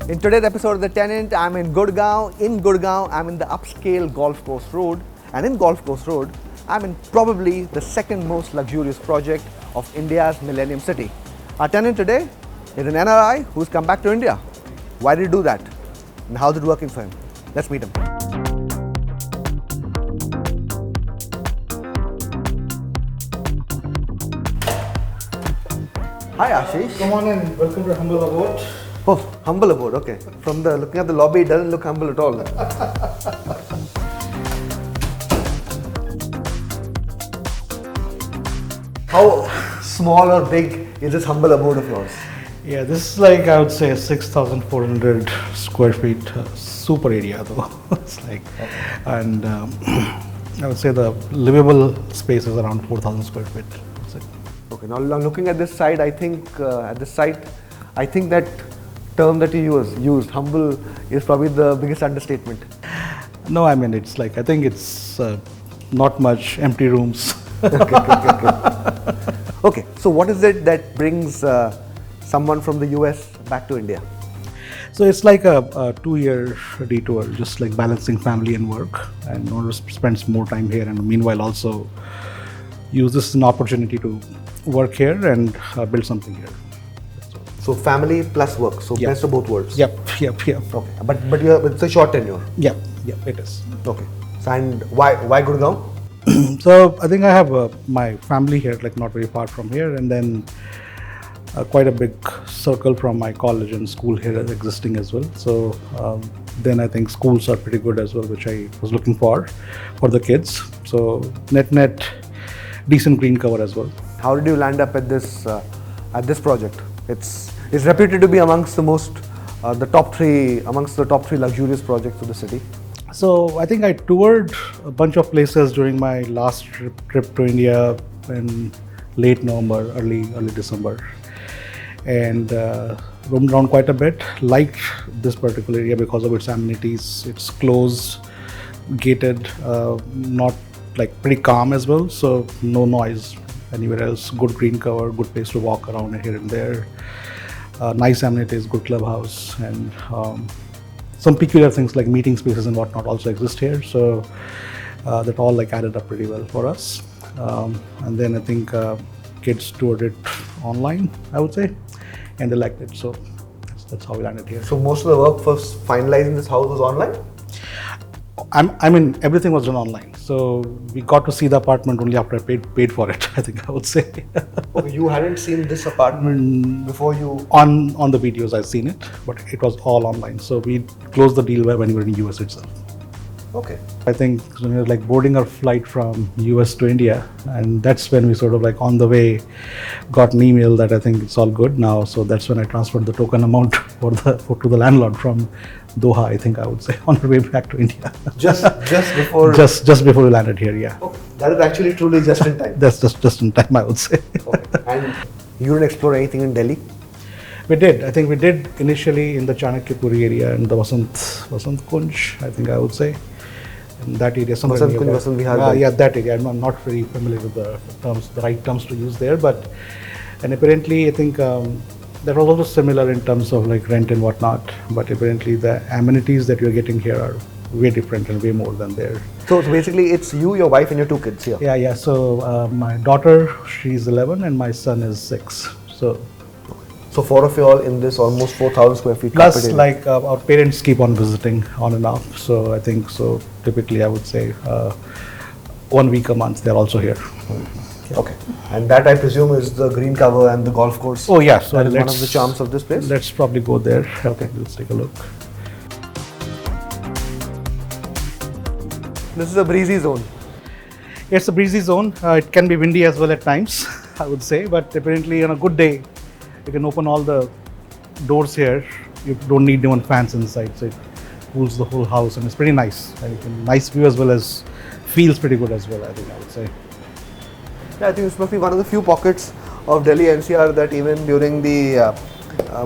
In today's episode of The Tenant, I'm in Gurgaon. In Gurgaon, I'm in the upscale Golf Course Road. And in Golf Course Road, I'm in probably the second most luxurious project of India's Millennium City. Our tenant today is an NRI who's come back to India. Why did he do that? And how's it working for him? Let's meet him. Hi Ashish. Come on in, welcome to Humble Abode. Oh, humble abode, okay. From the looking at the lobby, it doesn't look humble at all. How small or big is this humble abode of yours? Yeah, this is like I would say 6,400 square feet, super area though. It's like, and I would say the livable space is around 4,000 square feet. Okay, now looking at this side, I think at this site, I think that term that you used, humble, is probably the biggest understatement. No, I mean it's like I think it's not much empty rooms. Okay, so what is it that brings someone from the US back to India? So it's like a 2-year detour, just like balancing family and work, and want to spend more time here, and meanwhile also use this as an opportunity to work here and build something here. So family plus work, so Yep. best of both worlds. Yep. Okay, but it's a short tenure. Yep, it is. Okay, so and why Gurgaon? So I think I have my family here, like not very far from here, and then quite a big circle from my college and school here is existing as well. So then I think schools are pretty good as well, which I was looking for the kids. So net decent green cover as well. How did you land up at this project? It's reputed to be amongst the top three luxurious projects of the city. So I think I toured a bunch of places during my last trip to India in late November, early December, and roamed around quite a bit. Liked this particular area because of its amenities. It's closed, gated, not like pretty calm as well. So no noise anywhere else. Good green cover, good place to walk around here and there. Nice amenities, good clubhouse, and some peculiar things like meeting spaces and whatnot also exist here. So that all like added up pretty well for us. And then I think kids toured it online, I would say, and they liked it. So that's how we landed here. So most of the work for finalizing this house was online? I mean, everything was done online. So we got to see the apartment only after I paid for it, I think I would say. Okay, you hadn't seen this apartment before you... On the videos I've seen it, but it was all online. So we closed the deal when we were in the US itself. Okay. I think when we were like boarding our flight from US to India, and that's when we sort of like on the way got an email that I think it's all good now. So that's when I transferred the token amount to the landlord from Doha, I think I would say, on our way back to India. Just before... Just before we landed here, yeah. Okay. That is actually truly just in time. That's just in time, I would say. Okay. And you didn't explore anything in Delhi? We did. I think we did initially in the Chanakyapuri area and the Vasant Kunj, I think I would say. In that area, somewhere Vasant Kunj, Vasant Vihar. Yeah, that area. I'm not very familiar with the right terms to use there, and apparently I think that was also similar in terms of like rent and whatnot, but apparently the amenities that you're getting here are way different and way more than there. So basically it's you, your wife and your 2 kids here? Yeah. So my daughter, she's 11 and my son is 6. So 4 of you all in this almost 4,000 square feet. Plus like our parents keep on visiting on and off. So I think so typically I would say 1 week a month they're also here. Okay. And that I presume is the green cover and the golf course. Oh yeah, so that is one of the charms of this place. Let's probably go there. Okay, let's take a look. This is a breezy zone. It's a breezy zone. It can be windy as well at times, I would say, but apparently on a good day, you can open all the doors here. You don't need even fans inside, so it cools the whole house, and it's pretty nice. And you can nice view as well as feels pretty good as well, I think I would say. Yeah, I think this must be one of the few pockets of Delhi NCR that even during the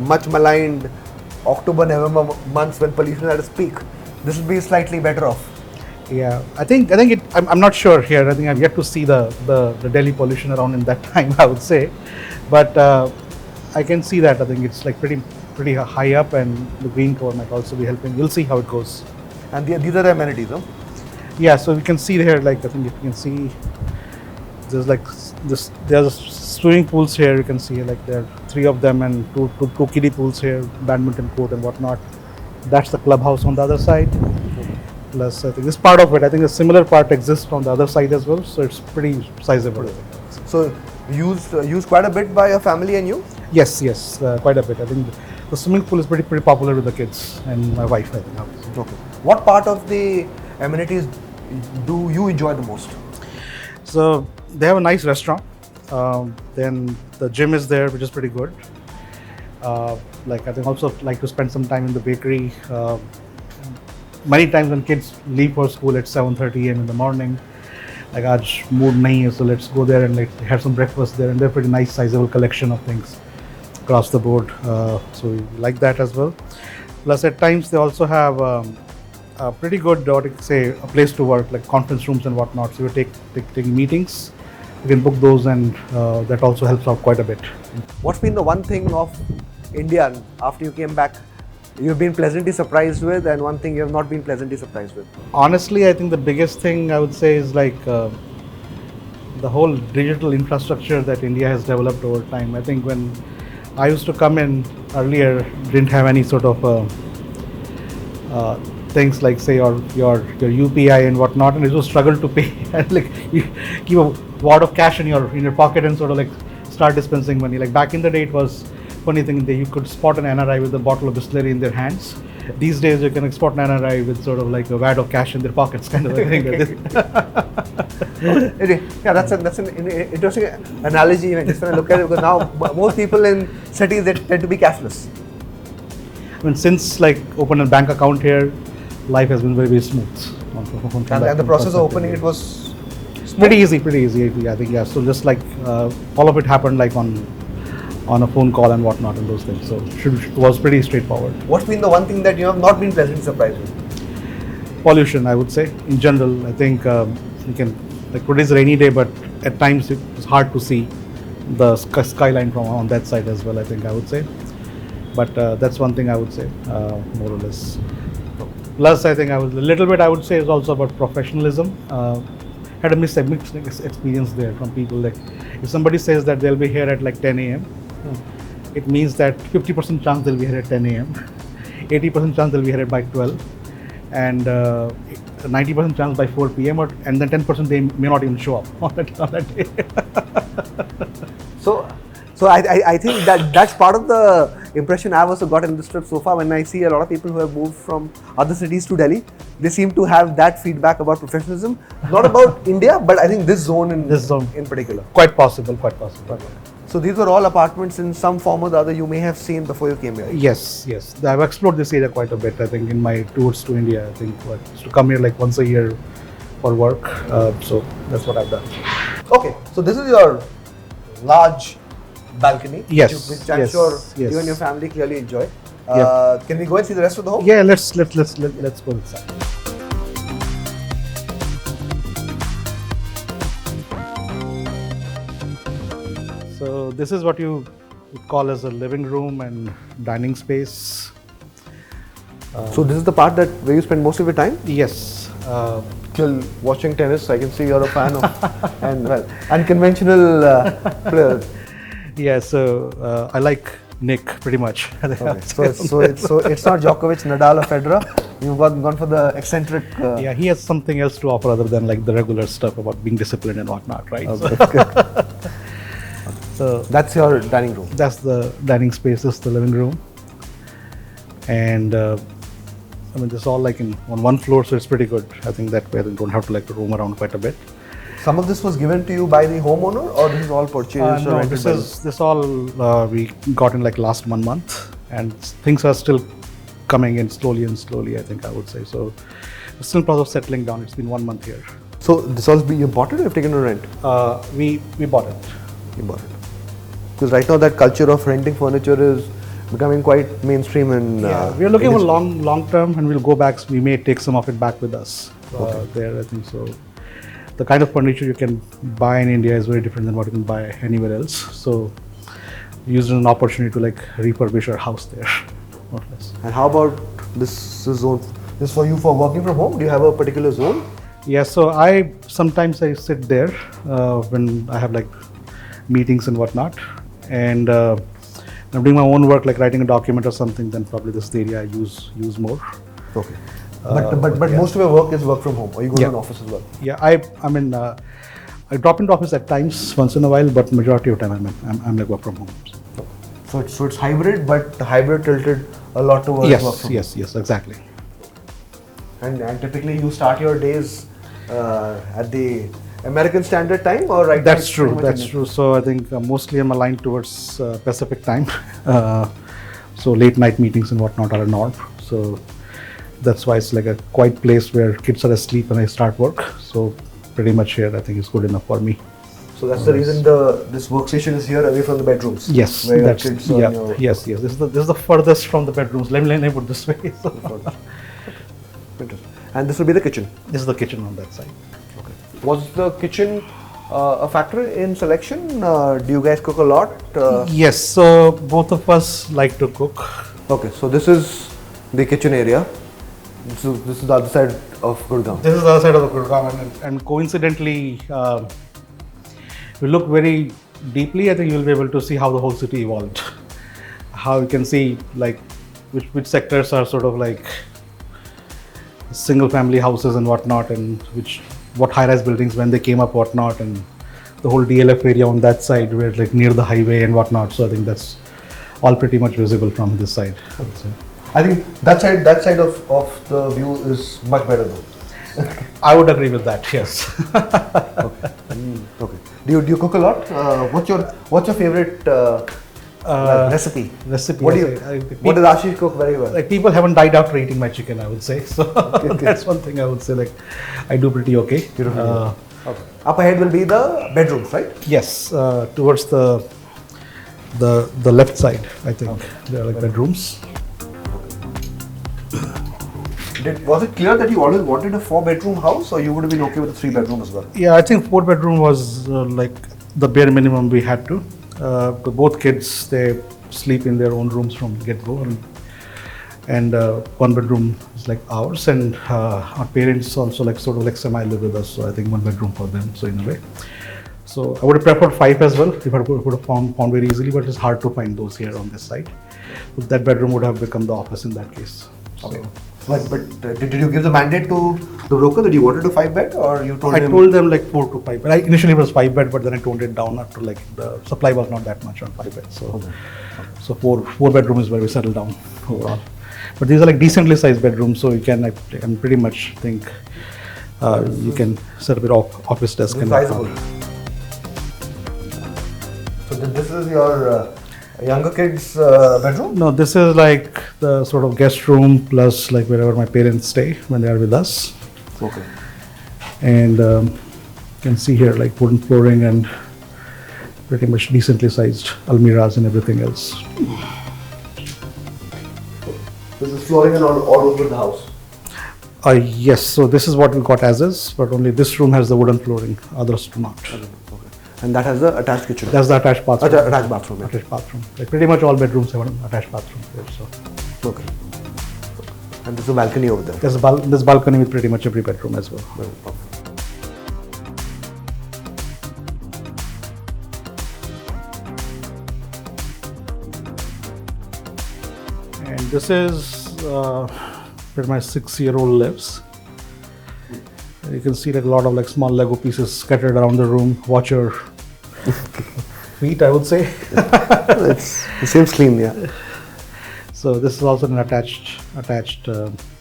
much maligned October-November months when pollution at its peak, this will be slightly better off. Yeah, I think I'm not sure here. I think I've yet to see the Delhi pollution around in that time, I would say, but I can see that. I think it's like pretty pretty high up, and the green cover might also be helping. We'll see how it goes. And these are the amenities, huh? Yeah, so we can see here, like I think if you can see, there's like this. There's swimming pools here. You can see like there are 3 of them, and two kiddie pools here, badminton court and whatnot. That's the clubhouse on the other side. Plus, I think this part of it, I think a similar part exists on the other side as well. So it's pretty sizable. So used quite a bit by your family and you? Yes, quite a bit. I think the swimming pool is pretty popular with the kids and my wife, I think. Okay. What part of the amenities do you enjoy the most? So they have a nice restaurant. Then the gym is there, which is pretty good. Like I think also like to spend some time in the bakery. Many times when kids leave for school at 7:30 a.m. in the morning, like aaj mood nahi hai, so let's go there and like have some breakfast there, and they're pretty nice sizable collection of things across the board. So we like that as well. Plus at times they also have a pretty good, a place to work, like conference rooms and whatnot. So you taking meetings, you can book those, and that also helps out quite a bit. What's been the one thing of India after you came back you've been pleasantly surprised with, and one thing you have not been pleasantly surprised with? Honestly, I think the biggest thing I would say is like the whole digital infrastructure that India has developed over time. I think when I used to come in earlier, didn't have any sort of things like say your UPI and whatnot, and it was struggle to pay. And like you keep a wad of cash in your pocket and sort of like start dispensing money. Like back in the day, it was funny thing that you could spot an NRI with a bottle of Bisleri in their hands. These days, you can spot an NRI with sort of like a wad of cash in their pockets, kind of a thing. Yeah, that's an interesting analogy. Just when I look at it, because now most people in cities they tend to be cashless. I mean, since like open a bank account here, life has been very smooth. And the process of opening it was pretty easy. I think yeah. So just like all of it happened like on a phone call and whatnot and those things. So it was pretty straightforward. What's been the one thing that you have not been pleasantly surprised with? Pollution, I would say. In general, I think you can, like today's a rainy day, but at times it's hard to see the skyline from on that side as well, I think I would say. But that's one thing I would say, more or less. Plus, I think I would say is also about professionalism. Had a mixed experience there from people. Like if somebody says that they'll be here at like 10 a.m., it means that 50% chance they'll be here at 10 a.m., 80% chance they'll be here by 12, and 90% chance by 4 p.m. And then 10% they may not even show up on that day. So I think that's part of the impression I've also got in this trip so far. When I see a lot of people who have moved from other cities to Delhi, they seem to have that feedback about professionalism. Not about India, but I think this zone in particular. Quite possible. So these were all apartments in some form or the other you may have seen before you came here? Yes. I've explored this area quite a bit, I think, in my tours to India. I think I used to come here like once a year for work. So that's what I've done. Okay, so this is your large balcony, yes, which I'm sure you and your family clearly enjoy. Can we go and see the rest of the home? Yeah, let's go inside. So this is what you would call as a living room and dining space. So this is the part where you spend most of your time? Yes. Till watching tennis, I can see you're a fan of unconventional players. Yeah, so I like Nick pretty much. Okay. So it's not Djokovic, Nadal or Federer. You've gone for the eccentric. Yeah, he has something else to offer other than like the regular stuff about being disciplined and whatnot, right? Okay. So that's your dining room. That's the dining space. This is the living room, and I mean this is all like on one floor, so it's pretty good. I think that way you don't have to like roam around quite a bit. Some of this was given to you by the homeowner, or this is all purchased? No, this all we got in like last 1 month, and things are still coming in slowly. I think I would say so. It's still in process of settling down. It's been 1 month here. So this all you bought it or you've taken a rent? We bought it. You bought it. Because right now that culture of renting furniture is becoming quite mainstream in. We are looking for long term, and we'll go back. We may take some of it back with us. There, I think so. The kind of furniture you can buy in India is very different than what you can buy anywhere else. So used as an opportunity to like refurbish our house there, more or less. And how about this zone? This for you for working from home? Do you have a particular zone? Yeah, so sometimes I sit there when I have like meetings and whatnot, and I'm doing my own work, like writing a document or something. Then probably this is the area I use more. Okay. But most of your work is work from home, or you go to an office as well? Yeah, I drop into office at times once in a while, but majority of the time I'm like work from home. So it's hybrid, but the hybrid tilted a lot towards work from home. Yes, exactly. And typically you start your days at the American Standard Time, or right? That's true. So I think mostly I'm aligned towards Pacific time. So late night meetings and whatnot are a norm. So that's why it's like a quiet place where kids are asleep and I start work. So pretty much here I think is good enough for me. So that's the reason this workstation is here, away from the bedrooms. Yes, Yes. This is the furthest from the bedrooms. Let me put it this way. And this will be the kitchen. This is the kitchen on that side. Okay. Was the kitchen a factor in selection? Do you guys cook a lot? Yes. So both of us like to cook. Okay. So this is the kitchen area. This is the other side of Gurgaon. This is the other side of the Gurgaon, and coincidentally, if you look very deeply, I think you'll be able to see how the whole city evolved. How you can see like which sectors are sort of like single family houses and whatnot, and what high-rise buildings when they came up, whatnot, and the whole DLF area on that side where like near the highway and whatnot. So I think that's all pretty much visible from this side. I think that side of the view is much better though. I would agree with that. Yes. Okay. Okay. Do you cook a lot? What's your favorite recipe? What does Ashish cook very well? Like people haven't died after eating my chicken, I would say. So that's one thing I would say. Like I do pretty okay. Okay. Up ahead will be the bedrooms, right? Yes, towards the left side, I think there are like bedrooms. Was it clear that you always wanted a 4-bedroom house, or you would have been okay with a 3-bedroom as well? Yeah, I think 4-bedroom was like the bare minimum we had to. Both kids, they sleep in their own rooms from get-go, and 1-bedroom is like ours, and our parents also like sort of like semi-live with us, so I think 1-bedroom for them, so in a way. So I would have preferred 5 as well, if I would have found very easily, but it's hard to find those here on this side. So that bedroom would have become the office in that case. Okay. But did you give the mandate to the broker that you wanted a 5-bed, or you told him? I told them like 4 to 5 bed. Initially it was 5-bed, but then I toned it down after like the supply was not that much on 5 beds. So, so 4-bedroom is where we settled down overall. But these are like decently sized bedrooms, so you can I pretty much think you can set up your office desk. And sizable. So this is your younger kids' bedroom? No, this is like the sort of guest room plus like wherever my parents stay when they are with us. Okay. And you can see here like wooden flooring and pretty much decently sized almiras and everything else. This is flooring and all over the house? Yes, so this is what we got as is, but only this room has the wooden flooring, others do not. Okay. And that has the attached kitchen? That's the attached bathroom. Attached bathroom. Attached bathroom. Like pretty much all bedrooms have an attached bathroom here. So. Okay. And there's a balcony over there? There's balcony with pretty much every bedroom as well. And this is where my 6-year-old lives. You can see like a lot of like small Lego pieces scattered around the room. Watch your feet, I would say. It seems clean, yeah. So this is also an attached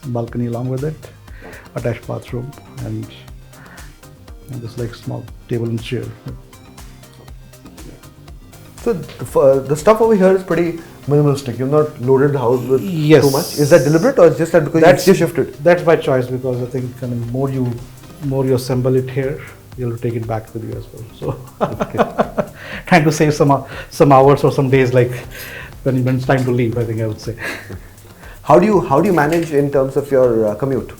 balcony along with it, attached bathroom, and this like small table and chair. So the stuff over here is pretty minimalistic. You've not loaded the house with too much. Is that deliberate, or just that because you shifted? That's by choice, because I think more you assemble it here, you'll take it back with you as well. So trying to save some hours or some days, like when it's time to leave, I think I would say. How do you manage in terms of your commute?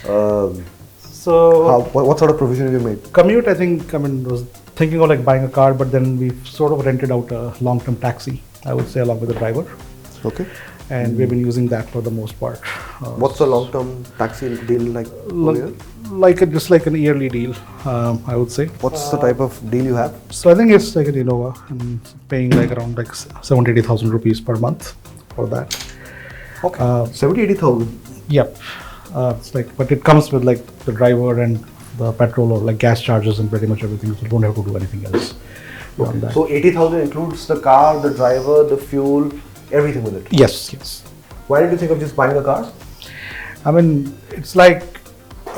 What sort of provision have you made? Commute, I think, was thinking of like buying a car, but then we sort of rented out a long-term taxi I would say, along with the driver. Okay. And we've been using that for the most part. What's the long-term taxi deal like over here? Just like an yearly deal, I would say. What's the type of deal you have? So I think it's like an Innova. I'm paying like around like 70,000 rupees per month for that. Okay. 70,000-80,000. Yep. It's like, but it comes with like the driver and the petrol or like gas charges and pretty much everything. So you don't have to do anything else beyond that. So 80,000 includes the car, the driver, the fuel, everything with it? Yes. Why did you think of just buying a car? I mean, it's like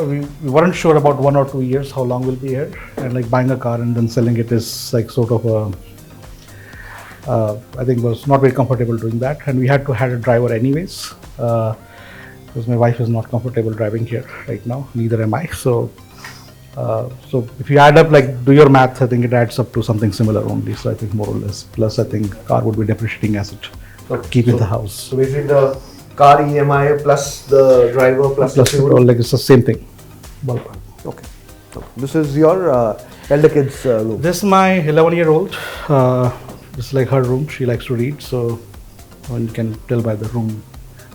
we weren't sure about 1 or 2 years how long we'll be here, and like buying a car and then selling it is like sort of I think was not very comfortable doing that, and we had a driver anyways because my wife is not comfortable driving here right now, neither am I. So if you add up, like do your math, I think it adds up to something similar only. So I think more or less. Plus I think car would be depreciating as it keep in the house. So basically the car EMI plus the driver plus the fuel. Like it's the same thing. Ballpark. Okay. This is your elder kid's room. This is my 11-year-old. This is like her room. She likes to read, so one can tell by the room,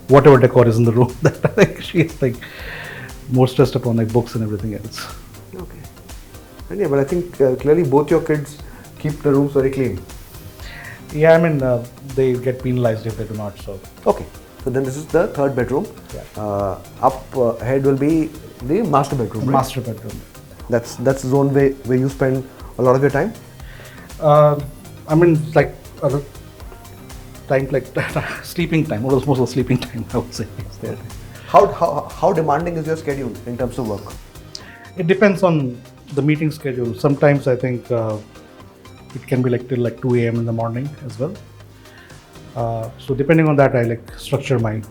whatever decor is in the room, that I think she is like more stressed upon like books and everything else. Okay. And yeah, but I think clearly both your kids keep the rooms very clean. Yeah, I mean they get penalized if they do not. So okay. So then this is the third bedroom. Yeah. Up ahead will be the master bedroom. Master bedroom. That's the zone where you spend a lot of your time. I mean, like time like sleeping time, almost most of sleeping time, I would say. There. How demanding is your schedule in terms of work? It depends on the meeting schedule. Sometimes I think it can be like till like 2 a.m. in the morning as well. So depending on that, I like structure my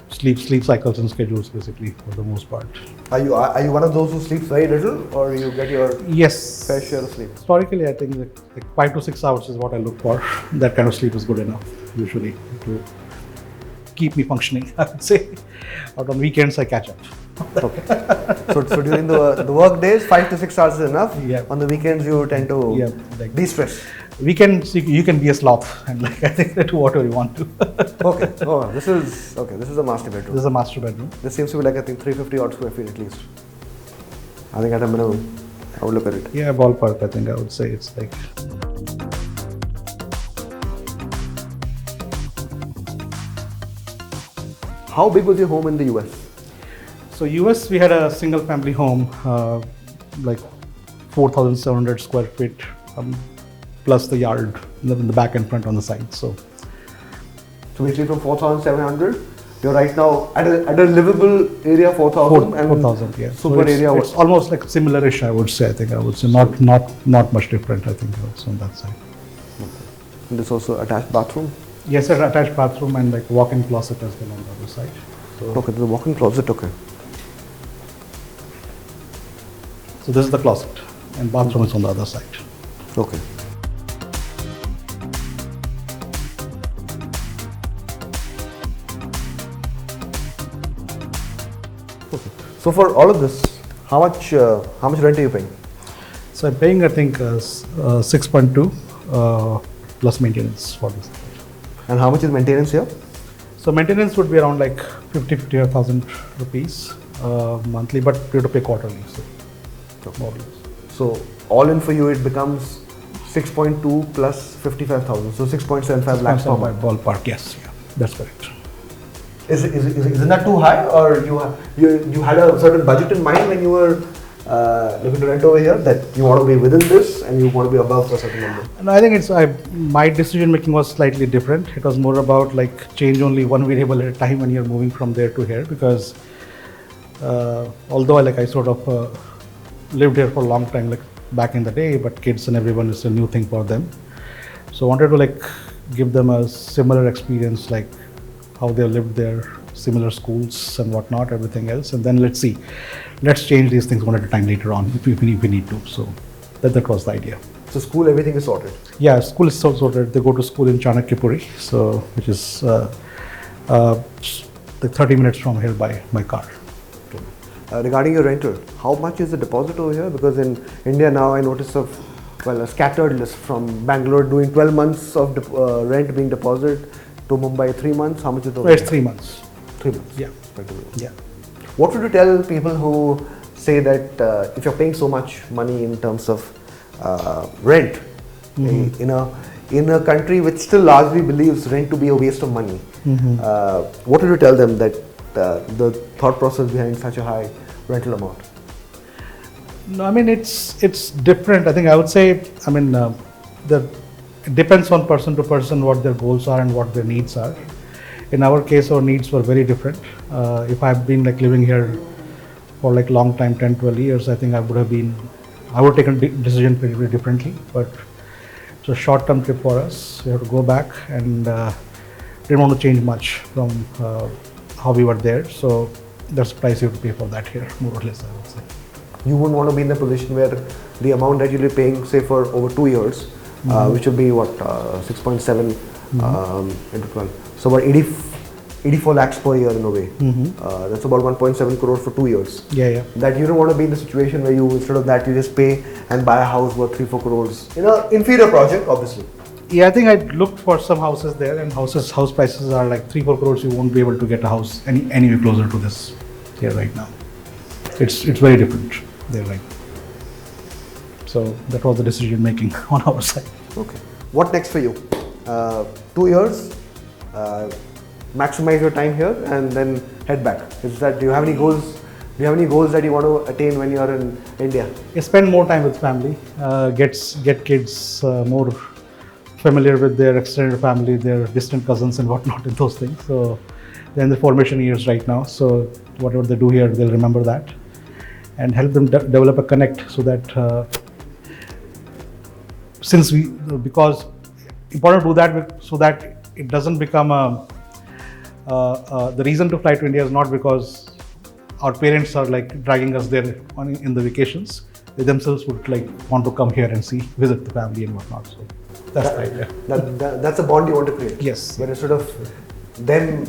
sleep cycles and schedules basically for the most part. Are you one of those who sleeps very little, or you get your fair share of sleep? Historically, I think like 5 to 6 hours is what I look for. That kind of sleep is good enough usually to keep me functioning, I would say. But on weekends, I catch up. Okay. So during the work days, 5 to 6 hours is enough. Yeah. On the weekends, you tend to de-stress. Weekends, you can be a sloth and like I think do whatever you want to. Okay. Oh, this is the master bedroom. This is a master bedroom. This seems to be like I think 350 odd square feet at least. I think at a minimum, I would look at it. Yeah, ballpark. I think I would say it's like. How big was your home in the US? So US, we had a single family home, like 4,700 square feet, plus the yard in the back and front on the side. So basically from 4,700, you're right now at a livable area 4,000. 4,000, yeah. Super so area. It's almost like similar-ish, I would say. I think I would say not much different. I think also on that side. Okay. And there's also attached bathroom. Yes, an attached bathroom and like walk-in closet as well on the other side. So, okay, there's a walk-in closet. Okay. So this is the closet, and bathroom is on the other side. Okay. Okay. So for all of this, how much rent are you paying? So I'm paying, I think, 6.2 plus maintenance for this. And how much is maintenance here? So maintenance would be around like 50,000 rupees monthly, but you have to pay quarterly. So more or less. So all in for you, it becomes 6.2 plus 55,000. So 6.75 lakhs per month. Ballpark, yes, yeah, that's correct. Isn't that too high, or you had a certain budget in mind when you were looking to rent over here, that you want to be within this and you want to be above a certain number? No, I think my decision making was slightly different. It was more about like change only one variable at a time when you're moving from there to here, because although I sort of lived here for a long time, like back in the day, but kids and everyone is a new thing for them. So I wanted to like give them a similar experience, like how they lived there, similar schools and whatnot, everything else, and then let's change these things one at a time later on if we need to. So that was the idea. So school, everything is sorted? Yeah, school is sorted. They go to school in Chanakyapuri, so which is like 30 minutes from here by car. Regarding your rental, how much is the deposit over here? Because in India now I notice of well, a scattered list from Bangalore doing 12 months of rent being deposited to Mumbai 3 months. How much is the It's 3 months. 3 months. Yeah. Effectively. Yeah. What would you tell people who say that if you're paying so much money in terms of rent in a country which still largely believes rent to be a waste of money, what would you tell them that the thought process behind such a high rental amount? No, I mean it's different. I think I would say, I mean, it depends on person to person what their goals are and what their needs are. In our case, our needs were very different. If I've been like living here for like long time, 10, 12 years, I think I would have taken decision very differently. But it's a short-term trip for us. We have to go back and didn't want to change much from how we were there. So that's the price you have to pay for that here, more or less, I would say. You wouldn't want to be in a position where the amount that you'll be paying, say for over 2 years, which will be what, 6.7 into 12. So about 84 lakhs per year in a way. That's about 1.7 crore for 2 years. Yeah. That you don't want to be in the situation where you, instead of that, you just pay and buy a house worth 3-4 crores in an inferior project, obviously. Yeah, I think I looked for some houses there, and house prices are like 3-4 crores. You won't be able to get a house anywhere closer to this here right now. It's very different there right now. So that was the decision making on our side. Okay. What next for you? 2 years, maximize your time here and then head back. Do you have any goals? Do you have any goals that you want to attain when you are in India? Spend more time with family, get kids more familiar with their extended family, their distant cousins and whatnot and those things. So they're in the formation years right now. So whatever they do here, they'll remember that and help them develop a connect so that because important to do that so that it doesn't become the reason to fly to India is not because our parents are like dragging us there in the vacations. They themselves would like want to come here and visit the family and whatnot. So that's the idea. That's a bond you want to create. Yes. But instead of them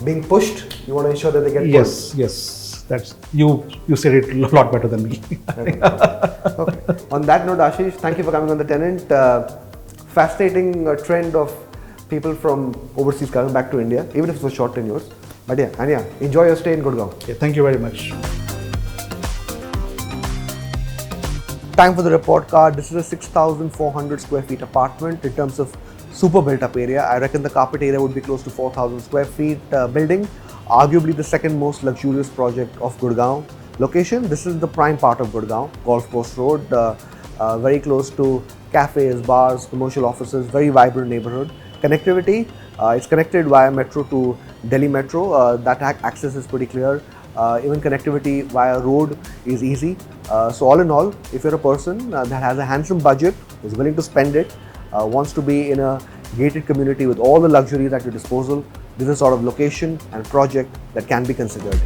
being pushed, you want to ensure that they get pushed. Yes. That's you said it a lot better than me. Okay. On that note, Ashish, thank you for coming on The Tenant. Fascinating trend of people from overseas coming back to India, even if it was short tenures. But yeah, Anya, enjoy your stay in Gurgaon. Okay, thank you very much. Time for the report card. This is a 6,400 square feet apartment in terms of super built up area. I reckon the carpet area would be close to 4,000 square feet building. Arguably the second most luxurious project of Gurgaon. Location, this is the prime part of Gurgaon, Golf Course Road, very close to cafes, bars, commercial offices, very vibrant neighborhood. Connectivity, it's connected via metro to Delhi Metro. That access is pretty clear. Even connectivity via road is easy. So all in all, if you're a person that has a handsome budget, is willing to spend it, wants to be in a gated community with all the luxuries at your disposal, this is a sort of location and project that can be considered.